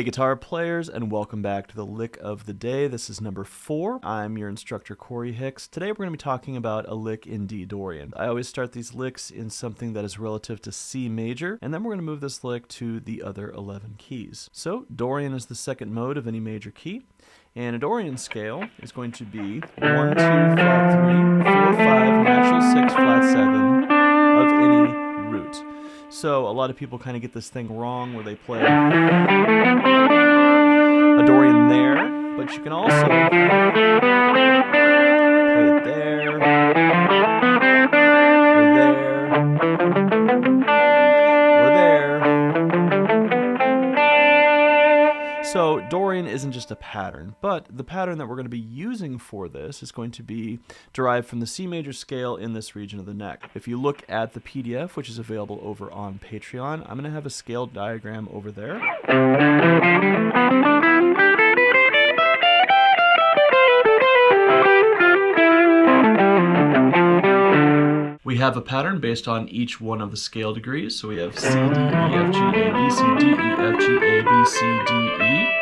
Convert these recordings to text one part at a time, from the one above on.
guitar players, and welcome back to the lick of the day. This is number 4. I'm your instructor, Korey Hicks. Today we're going to be talking about a lick in D Dorian. I always start these licks in something that is relative to C major, and then we're going to move this lick to the other 11 keys. So Dorian is the second mode of any major key, and a Dorian scale is going to be 1, 2, flat 3, 4, 5, natural 6, flat 7 of any root. So a lot of people kind of get this thing wrong where they play a Dorian there, but you can also play it there, or there. So Dorian isn't just a pattern, but the pattern that we're going to be using for this is going to be derived from the C major scale in this region of the neck. If you look at the PDF, which is available over on Patreon, I'm going to have a scale diagram over there. We have a pattern based on each one of the scale degrees. So we have C, D, E, F, G, A, B, C, D, E, F, G, A, B, C, D, E.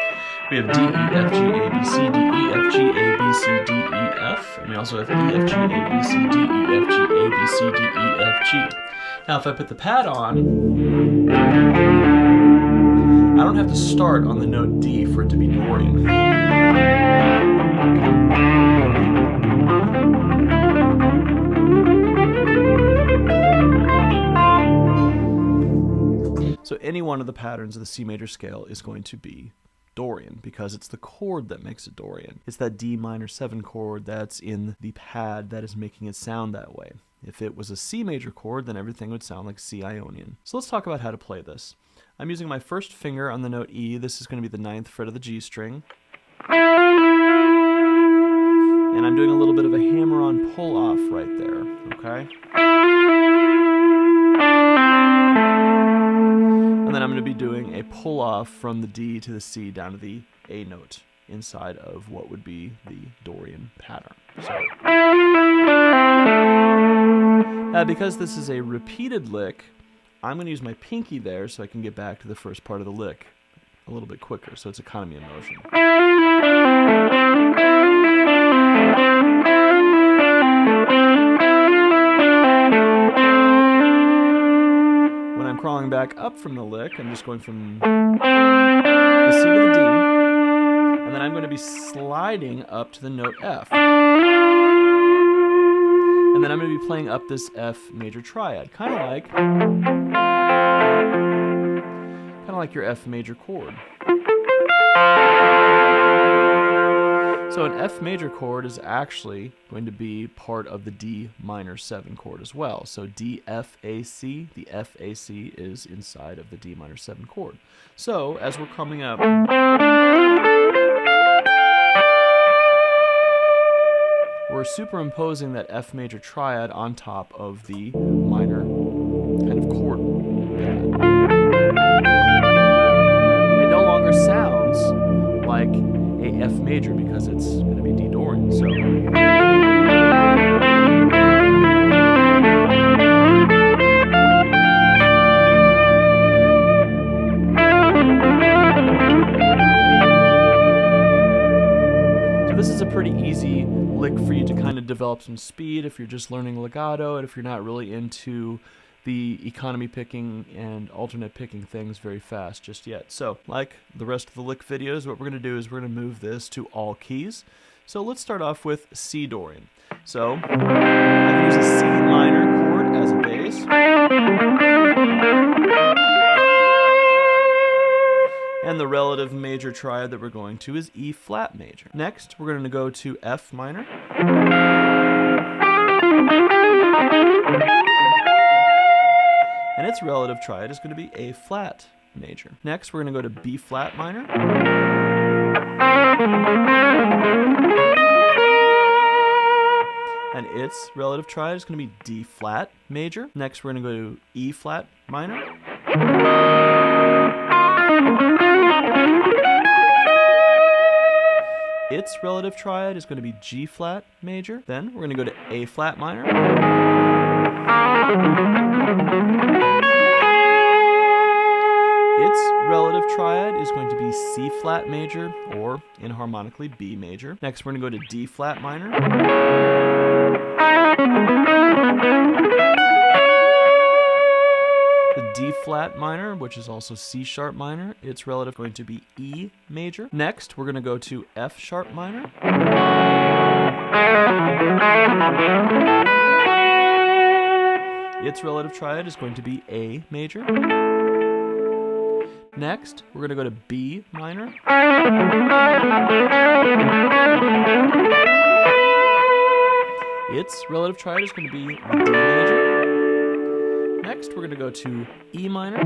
We have D, E, F, G, A, B, C, D, E, F, G, A, B, C, D, E, F. And we also have E, F, G, A, B, C, D, E, F, G, A, B, C, D, E, F, G. Now if I put the pad on, I don't have to start on the note D for it to be Dorian. So any one of the patterns of the C major scale is going to be Dorian because it's the chord that makes it Dorian. It's that D minor 7 chord that's in the pad that is making it sound that way. If it was a C major chord, then everything would sound like C Ionian. So let's talk about how to play this. I'm using my first finger on the note E. This is going to be the 9th fret of the G string. And I'm doing a little bit of a hammer-on pull-off right there, okay? And then I'm going to be doing a pull-off from the D to the C down to the A note inside of what would be the Dorian pattern. So, because this is a repeated lick, I'm going to use my pinky there so I can get back to the first part of the lick a little bit quicker, so it's economy of motion. When I'm crawling back up from the lick, I'm just going from the C to the D, and then I'm going to be sliding up to the note F. And then I'm going to be playing up this F major triad, kind of like your F major chord. So an F major chord is actually going to be part of the D minor 7 chord as well. So D, F, A, C, the F, A, C is inside of the D minor 7 chord. So as we're coming up, we're superimposing that F major triad on top of the minor kind of chord pad. It no longer sounds like a F major because it's going to be D Dorian. So this is a pretty easy lick for you to kind of develop some speed if you're just learning legato and if you're not really into the economy picking and alternate picking things very fast just yet. So, like the rest of the lick videos, what we're going to do is we're going to move this to all keys. So let's start off with C Dorian. So I can use a C minor chord as a bass. And the relative major triad that we're going to is E flat major. Next, we're going to go to F minor. And its relative triad is going to be A flat major. Next, we're going to go to B flat minor. And its relative triad is going to be D flat major. Next, we're going to go to E flat minor. Its relative triad is going to be G flat major. Then we're going to go to A flat minor. Its relative triad is going to be C flat major, or inharmonically B major. Next, we're going to go to D flat minor. The D flat minor, which is also C sharp minor, its relative going to be E major. Next, we're going to go to F sharp minor. Its relative triad is going to be A major. Next, we're going to go to B minor. Its relative triad is going to be D major. Next, we're going to go to E minor.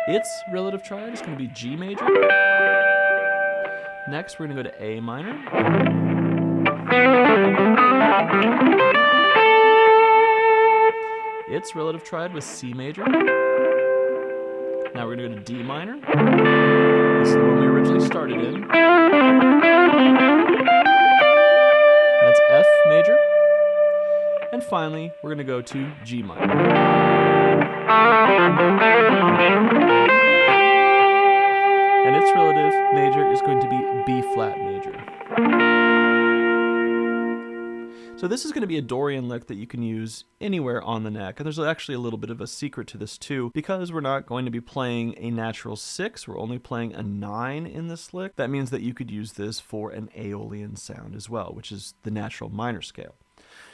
Its relative triad is going to be G major. Next, we're going to go to A minor. Its relative triad was C major. Now we're going to go to D minor. This is the one we originally started in. That's F major. And finally, we're going to go to G minor. And its relative major is going to be B flat major. So this is going to be a Dorian lick that you can use anywhere on the neck. And there's actually a little bit of a secret to this too. Because we're not going to be playing a natural 6, we're only playing a 9 in this lick. That means that you could use this for an Aeolian sound as well, which is the natural minor scale.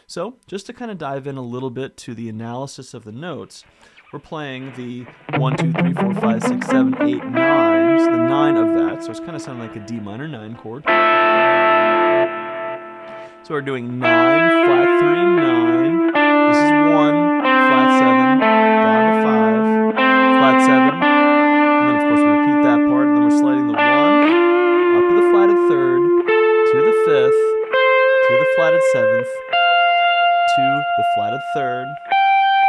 So just to kind of dive in a little bit to the analysis of the notes, we're playing the 1, 2, 3, 4, 5, 6, 7, 8, 9. So the 9 of that. So it's kind of sounding like a D minor 9 chord. So we're doing 9, flat 3, 9. This is 1, flat 7, down to 5, flat 7. And then of course we repeat that part, and then we're sliding the 1 up to the flatted 3rd, to the 5th, to the flatted 7th, to the flatted 3rd,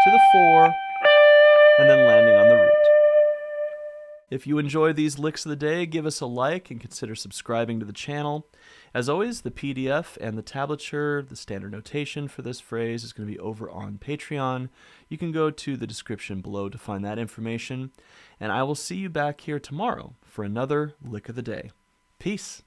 to the 4, and then landing on the root. If you enjoy these licks of the day, give us a like and consider subscribing to the channel. As always, the PDF and the tablature, the standard notation for this phrase, is going to be over on Patreon. You can go to the description below to find that information. And I will see you back here tomorrow for another lick of the day. Peace.